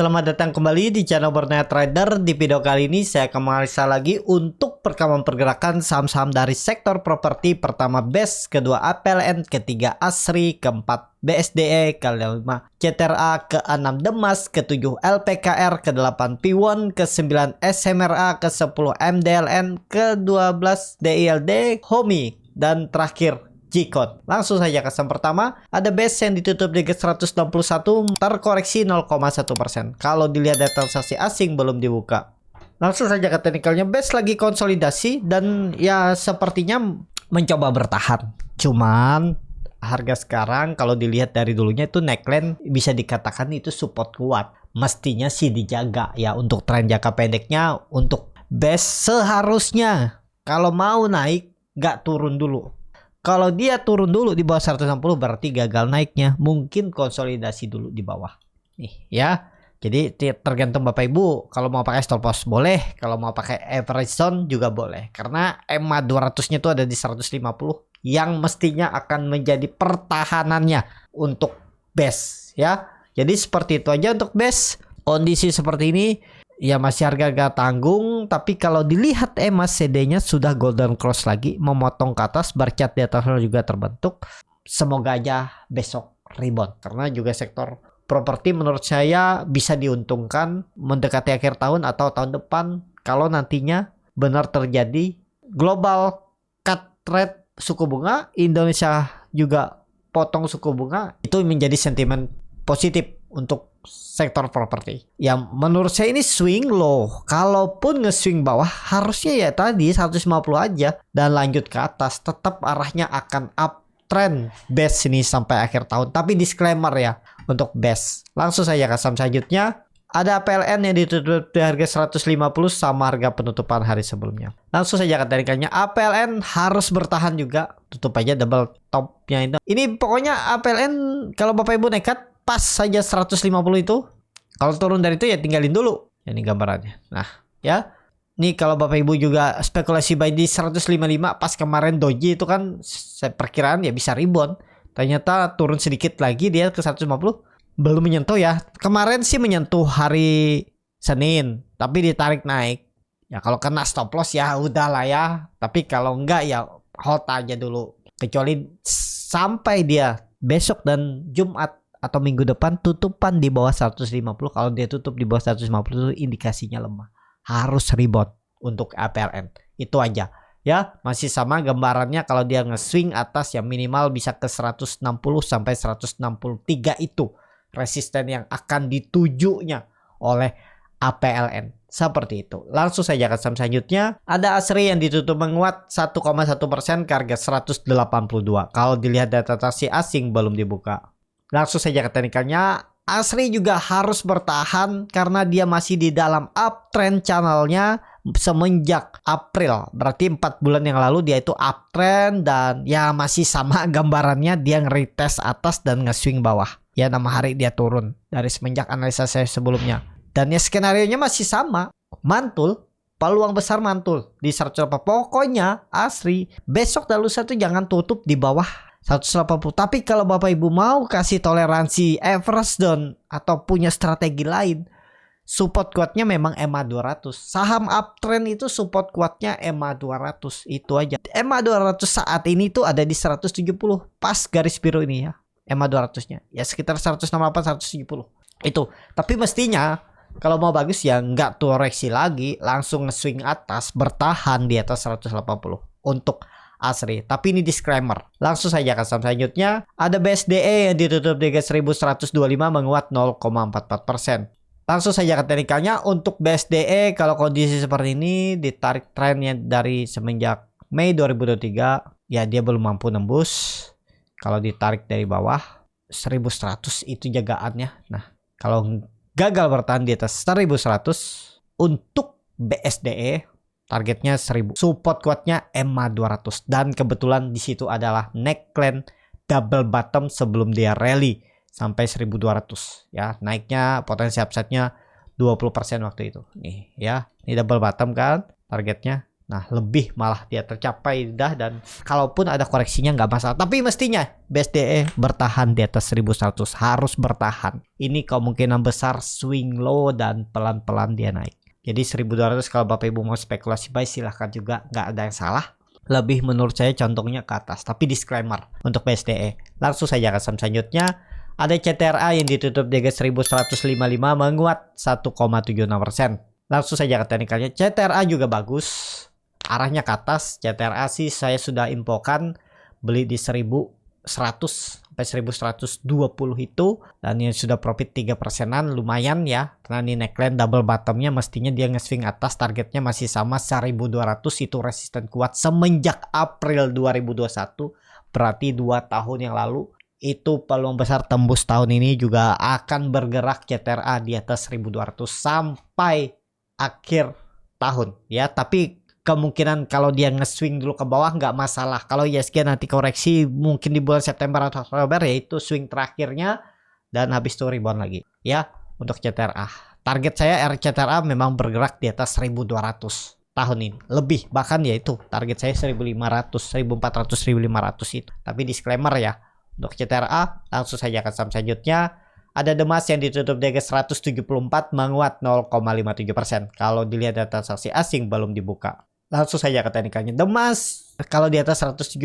Selamat datang kembali di channel Borneo Trader. Di video kali ini saya akan menganalisa lagi untuk perkembangan pergerakan saham-saham dari sektor properti. Pertama BES, kedua APLN, ketiga ASRI, keempat BSDE, kelima CTRA, keenam Demas, ketujuh LPKR, kedelapan Piwon, kesembilan SMRA, kesepuluh MDLN, ke-12 DILD, HOMI, dan terakhir G-Code. Langsung saja ke saham pertama. Ada BES yang ditutup di 161, terkoreksi 0,1%. Kalau dilihat data transaksi asing belum dibuka. Langsung saja ke teknikalnya. BES lagi konsolidasi dan ya sepertinya mencoba bertahan. Cuman harga sekarang kalau dilihat dari dulunya itu neckline bisa dikatakan itu support kuat. Mestinya sih dijaga ya untuk tren jangka pendeknya. Untuk BES seharusnya kalau mau naik nggak turun dulu. Kalau dia turun dulu di bawah 160 berarti gagal naiknya. Mungkin konsolidasi dulu di bawah. Nih ya. Jadi tergantung Bapak Ibu. Kalau mau pakai stop loss boleh. Kalau mau pakai average zone juga boleh. Karena EMA 200-nya itu ada di 150. Yang mestinya akan menjadi pertahanannya untuk BES ya. Jadi seperti itu aja untuk BES. Kondisi seperti ini ya masih harga tanggung, tapi kalau dilihat EMA CD-nya sudah golden cross lagi, memotong ke atas, bar chart di atasnya juga terbentuk. Semoga aja besok rebound, karena juga sektor properti menurut saya bisa diuntungkan mendekati akhir tahun atau tahun depan kalau nantinya benar terjadi global cut rate suku bunga, Indonesia juga potong suku bunga, itu menjadi sentimen positif untuk sektor properti. Yang menurut saya ini swing low. Kalaupun nge-swing bawah harusnya ya tadi 150 aja dan lanjut ke atas. Tetap arahnya akan uptrend BES ini sampai akhir tahun. Tapi disclaimer ya untuk BES. Langsung saja ke saham selanjutnya. Ada APLN yang ditutup di harga 150 sama harga penutupan hari sebelumnya. Langsung saja ke teknikalnya. APLN harus bertahan juga. Tutup aja double topnya itu. Ini pokoknya APLN kalau Bapak Ibu nekat pas saja 150 itu. Kalau turun dari itu ya tinggalin dulu. Ini gambarannya. Nah ya. Nih kalau Bapak Ibu juga spekulasi buy di 155 pas kemarin doji itu kan saya perkiraan ya bisa rebound. Ternyata turun sedikit lagi dia ke 150. Belum menyentuh ya. Kemarin sih menyentuh hari Senin. Tapi ditarik naik. Ya kalau kena stop loss ya udahlah ya. Tapi kalau enggak ya hold aja dulu. Kecuali sampai dia besok dan Jumat atau minggu depan tutupan di bawah 150. Kalau dia tutup di bawah 150 itu indikasinya lemah. Harus rebound untuk APLN. Itu aja. Ya, masih sama gambarannya kalau dia nge-swing atas yang minimal bisa ke 160 sampai 163 itu resisten yang akan ditujunya oleh APLN. Seperti itu. Langsung saja ke saham selanjutnya. Ada ASRI yang ditutup menguat 1,1% ke harga 182. Kalau dilihat data transaksi asing belum dibuka. Langsung saja ke teknikalnya. ASRI juga harus bertahan karena dia masih di dalam uptrend channelnya semenjak April. Berarti 4 bulan yang lalu dia itu uptrend dan ya masih sama gambarannya dia nge-retest atas dan nge-swing bawah. Ya 6 hari dia turun dari semenjak analisa saya sebelumnya. Dan ya skenario-nya masih sama. Mantul. Peluang besar mantul di 180. Pokoknya ASRI besok dan lusa tuh jangan tutup di bawah 180. Tapi kalau Bapak Ibu mau kasih toleransi average down atau punya strategi lain, support kuatnya memang EMA 200. Saham uptrend itu support kuatnya EMA 200. Itu aja. EMA 200 saat ini tuh ada di 170. Pas garis biru ini ya. EMA 200-nya. Ya sekitar 168 170. Itu. Tapi mestinya kalau mau bagus ya nggak koreksi lagi, langsung nge-swing atas, bertahan di atas 180 untuk ASRI. Tapi ini disclaimer. Langsung saja ke saham selanjutnya. Ada BSDE yang ditutup di 1125 menguat 0,44%. Langsung saja ke teknikalnya. Untuk BSDE kalau kondisi seperti ini ditarik trennya dari semenjak Mei 2023. Ya dia belum mampu nembus. Kalau ditarik dari bawah 1100 itu jagaannya. Nah kalau gagal bertahan di atas 1100 untuk BSDE targetnya 1000. Support kuatnya EMA 200 dan kebetulan di situ adalah neckline double bottom sebelum dia rally sampai 1200 ya. Naiknya potensi upside-nya 20% waktu itu. Nih ya, ini double bottom kan targetnya Nah, lebih malah dia tercapai dah, dan kalaupun ada koreksinya nggak masalah. Tapi mestinya BSDE bertahan di atas 1100, harus bertahan. Ini kemungkinan besar swing low dan pelan-pelan dia naik. Jadi 1200 kalau Bapak Ibu mau spekulasi buy silahkan juga, nggak ada yang salah. Lebih menurut saya condongnya ke atas. Tapi disclaimer untuk BSDE. Langsung saja ke saham selanjutnya. Ada CTRA yang ditutup di 1155 menguat 1,76%. Langsung saja ke teknikalnya. CTRA juga bagus. Arahnya ke atas. CTRA sih saya sudah infokan beli di 1100 sampai 1120 itu, dan yang sudah profit 3%-an lumayan ya, karena ini neckline double bottomnya mestinya dia nge-swing atas, targetnya masih sama 1200, itu resisten kuat semenjak April 2021, berarti 2 tahun yang lalu. Itu peluang besar tembus tahun ini juga akan bergerak CTRA di atas 1200 sampai akhir tahun ya. Tapi kemungkinan kalau dia nge-swing dulu ke bawah nggak masalah. Kalau ISG nanti koreksi mungkin di bulan September atau Oktober, yaitu swing terakhirnya, dan habis itu rebound lagi ya untuk CTRA. Target saya CTRA memang bergerak di atas 1200 tahun ini, lebih bahkan, yaitu target saya 1500, 1400, 1500 itu. Tapi disclaimer ya untuk CTRA. Langsung saja ke saham selanjutnya. Ada Demas yang ditutup di 174 menguat 0,57%. Kalau dilihat data transaksi asing belum dibuka. Langsung saja ke teknikalnya. Demas kalau di atas 175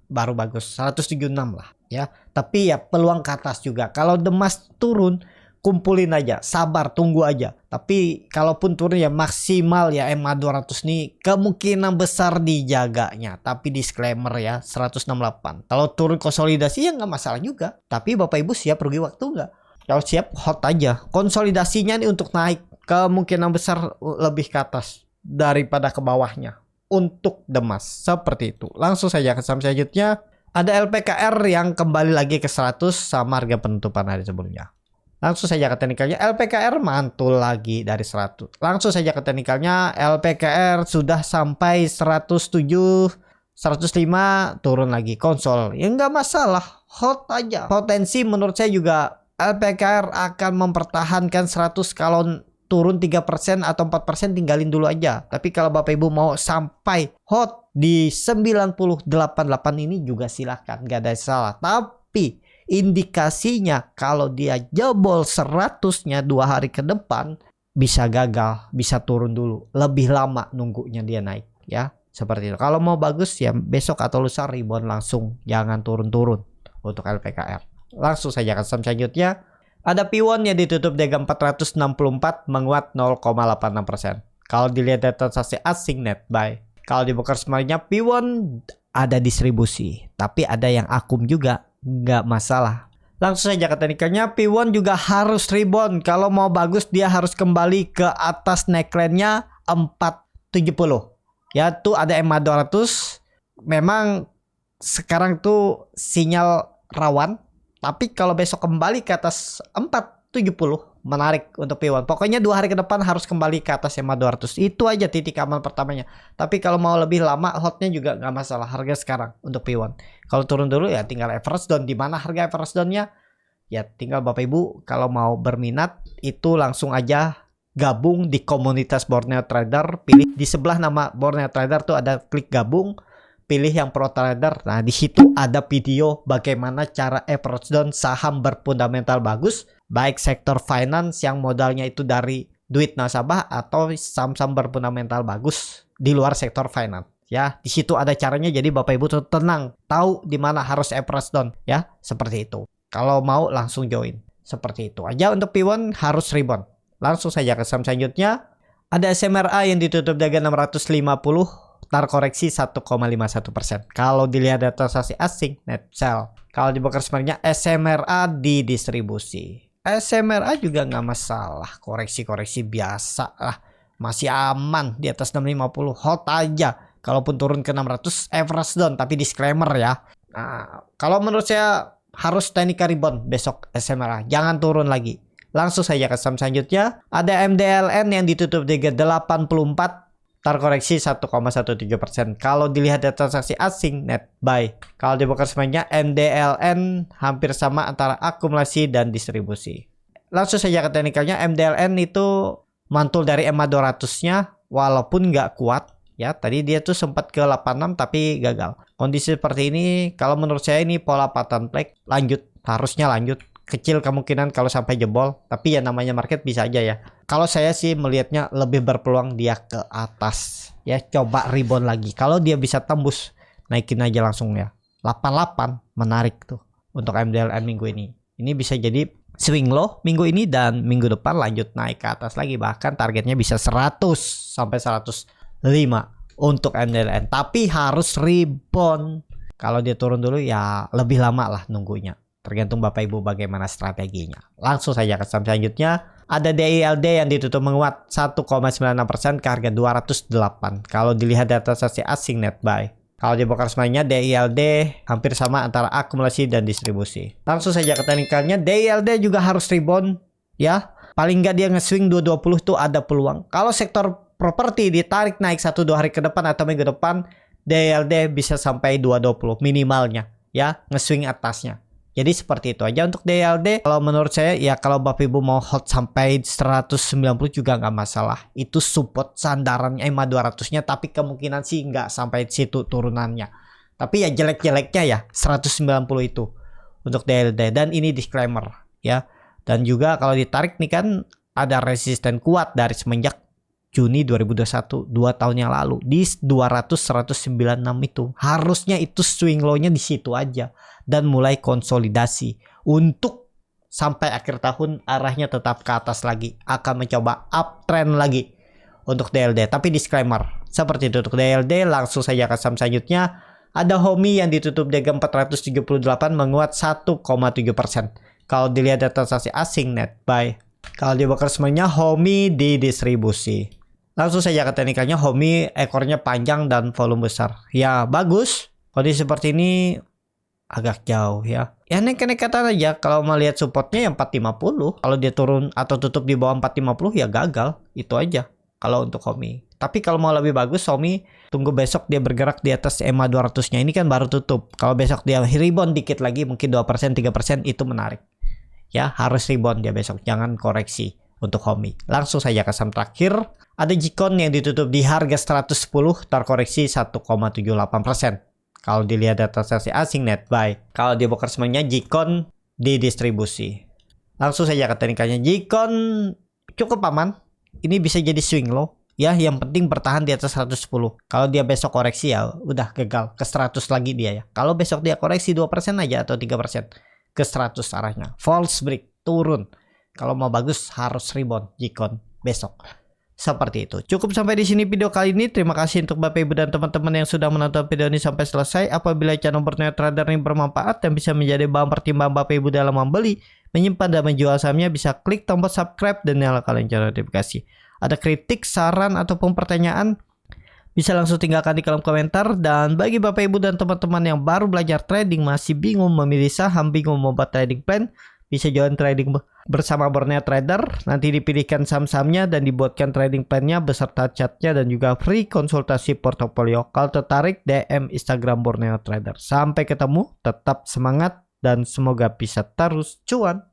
baru bagus, 176 lah ya. Tapi ya peluang ke atas juga. Kalau Demas turun, kumpulin aja, sabar, tunggu aja. Tapi kalaupun turun ya maksimal ya MA 200 nih kemungkinan besar dijaganya. Tapi disclaimer ya 168. Kalau turun konsolidasi ya nggak masalah juga. Tapi Bapak Ibu siap rugi waktu nggak? Kalau siap hot aja. Konsolidasinya nih untuk naik kemungkinan besar lebih ke atas daripada ke bawahnya untuk Demas, seperti itu. Langsung saja ke saham selanjutnya. Ada LPKR yang kembali lagi ke 100 sama harga penutupan hari sebelumnya. Langsung saja ke teknikalnya. LPKR mantul lagi dari 100. Langsung saja ke teknikalnya. LPKR sudah sampai 107, 105, turun lagi konsol. Ya nggak masalah, hot aja. Potensi menurut saya juga LPKR akan mempertahankan 100. Kalau turun 3% atau 4% tinggalin dulu aja. Tapi kalau Bapak Ibu mau sampai hot di 9088 ini juga silahkan, nggak ada salah. Tapi indikasinya kalau dia jebol 100-nya 2 hari ke depan bisa gagal, bisa turun dulu. Lebih lama nunggunya dia naik ya. Seperti itu. Kalau mau bagus ya besok atau lusa rebound langsung, jangan turun-turun untuk LPKR. Langsung saja ke saham selanjutnya. Ada Piwon yang ditutup di 464 menguat 0,86%. Kalau dilihat data transaksi asing net buy. Kalau di broker semuanya Piwon ada distribusi, tapi ada yang akum juga, nggak masalah. Langsung saja ke teknikalnya. Piwon juga harus rebound. Kalau mau bagus dia harus kembali ke atas neckline-nya 470. Ya tuh ada MA 200. Memang sekarang tuh sinyal rawan. Tapi kalau besok kembali ke atas 470, menarik untuk Piwon. Pokoknya 2 hari ke depan harus kembali ke atas MA 200. Itu aja titik aman pertamanya. Tapi kalau mau lebih lama, hotnya juga nggak masalah. Harga sekarang untuk Piwon. Kalau turun dulu ya tinggal average down. Di mana harga average down-nya? Ya tinggal Bapak Ibu kalau mau berminat itu langsung aja gabung di komunitas Borneo Trader. Pilih di sebelah nama Borneo Trader tuh ada klik gabung. Pilih yang Pro Trader. Nah, di situ ada video bagaimana cara approach down saham berfundamental bagus, baik sektor finance yang modalnya itu dari duit nasabah atau saham-saham berfundamental bagus di luar sektor finance. Ya, di situ ada caranya, jadi Bapak Ibu tuh tenang, tahu di mana harus approach down ya, seperti itu. Kalau mau langsung join. Seperti itu aja untuk Piwon, harus rebound. Langsung saja ke saham selanjutnya. Ada SMRA yang ditutup daga 650. Koreksi 1,51%. Kalau dilihat data transaksi asing net sell. Kalau di broker sebenarnya SMRA di distribusi. SMRA juga nggak masalah. Koreksi-koreksi biasa lah. Masih aman di atas 650. Hot aja. Kalaupun turun ke 600 average down. Tapi disclaimer ya. Nah, kalau menurut saya harus technical rebound besok SMRA. Jangan turun lagi. Langsung saja ke saham selanjutnya. Ada MDLN yang ditutup di 84. Terkoreksi 1,17%. Kalau dilihat data transaksi asing net buy. Kalau di broker semuanya MDLN hampir sama antara akumulasi dan distribusi. Langsung saja ke teknikalnya. MDLN itu mantul dari MA 200-nya walaupun nggak kuat Ya, tadi dia tuh sempat ke 86 tapi gagal. Kondisi seperti ini kalau menurut saya ini pola pattern break lanjut, harusnya lanjut. Kecil kemungkinan kalau sampai jebol, tapi ya namanya market bisa aja ya. Kalau saya sih melihatnya lebih berpeluang dia ke atas. Ya, coba rebound lagi. Kalau dia bisa tembus, naikin aja langsung ya. 88 menarik tuh untuk MDLN minggu ini. Ini bisa jadi swing low minggu ini dan minggu depan lanjut naik ke atas lagi. Bahkan targetnya bisa 100 sampai 105 untuk MDLN. Tapi harus rebound. Kalau dia turun dulu ya lebih lama lah nunggunya. Tergantung Bapak Ibu bagaimana strateginya. Langsung saja ke saham selanjutnya. Ada DILD yang ditutup menguat 1,96% ke harga 208. Kalau dilihat data transaksi asing net buy. Kalau di broker semuanya DILD hampir sama antara akumulasi dan distribusi. Langsung saja ke teknikalnya. DILD juga harus rebound ya. Paling nggak dia nge-swing 220 tuh ada peluang. Kalau sektor properti ditarik naik 1-2 hari ke depan atau minggu depan, DILD bisa sampai 220 minimalnya ya, nge-swing atasnya. Jadi seperti itu aja untuk DILD. Kalau menurut saya ya kalau Bapak Ibu mau hold sampai 190 juga nggak masalah. Itu support sandarannya EMA 200-nya, tapi kemungkinan sih nggak sampai situ turunannya. Tapi ya jelek-jeleknya ya 190 itu untuk DILD. Dan ini disclaimer ya. Dan juga kalau ditarik nih kan ada resisten kuat dari semenjak Juni 2021, 2 tahun yang lalu di 196 itu. Harusnya itu swing low-nya di situ aja dan mulai konsolidasi untuk sampai akhir tahun arahnya tetap ke atas lagi, akan mencoba uptrend lagi untuk DLD. Tapi disclaimer, seperti itu untuk DLD. Langsung saja ke saham selanjutnya. Ada HOMI yang ditutup DG 478 menguat 1,7%. Kalau dilihat data transaksi asing net buy. Kalau di broker semuanya HOMI di distribusi. Langsung saja ke teknikalnya. HOMI ekornya panjang dan volume besar. Ya bagus. Kondisi seperti ini agak jauh ya. Ya nekat-nekatan aja. Kalau melihat supportnya yang 450. Kalau dia turun atau tutup di bawah 450 ya gagal. Itu aja kalau untuk HOMI. Tapi kalau mau lebih bagus HOMI tunggu besok dia bergerak di atas EMA 200-nya. Ini kan baru tutup. Kalau besok dia rebound dikit lagi mungkin 2%, 3% itu menarik. Ya harus rebound dia besok. Jangan koreksi untuk HOMI. Langsung saja ke saham terakhir. Ada Jikon yang ditutup di harga 110 terkoreksi 1,78%. Kalau dilihat data transaksi asing net buy. Kalau di broker semuanya Jikon di distribusi. Langsung saja ke teknikalnya. Jikon cukup aman. Ini bisa jadi swing low. Ya yang penting bertahan di atas 110. Kalau dia besok koreksi ya udah gagal. Ke 100 lagi dia ya. Kalau besok dia koreksi 2% aja atau 3%. Ke 100 arahnya. False break turun. Kalau mau bagus harus rebound Jikon besok. Seperti itu. Cukup sampai di sini video kali ini. Terima kasih untuk Bapak Ibu dan teman-teman yang sudah menonton video ini sampai selesai. Apabila channel Borneo Trader ini bermanfaat dan bisa menjadi bahan pertimbangan Bapak Ibu dalam membeli, menyimpan dan menjual sahamnya, bisa klik tombol subscribe dan nyalakan lonceng notifikasi. Ada kritik, saran ataupun pertanyaan, bisa langsung tinggalkan di kolom komentar. Dan bagi Bapak Ibu dan teman-teman yang baru belajar trading, masih bingung memilih saham, bingung membuat trading plan, bisa join trading bersama Borneo Trader. Nanti dipilihkan saham-sahamnya dan dibuatkan trading plan-nya beserta chatnya dan juga free konsultasi portofolio. Kalau tertarik, DM Instagram Borneo Trader. Sampai ketemu, tetap semangat dan semoga bisa terus cuan.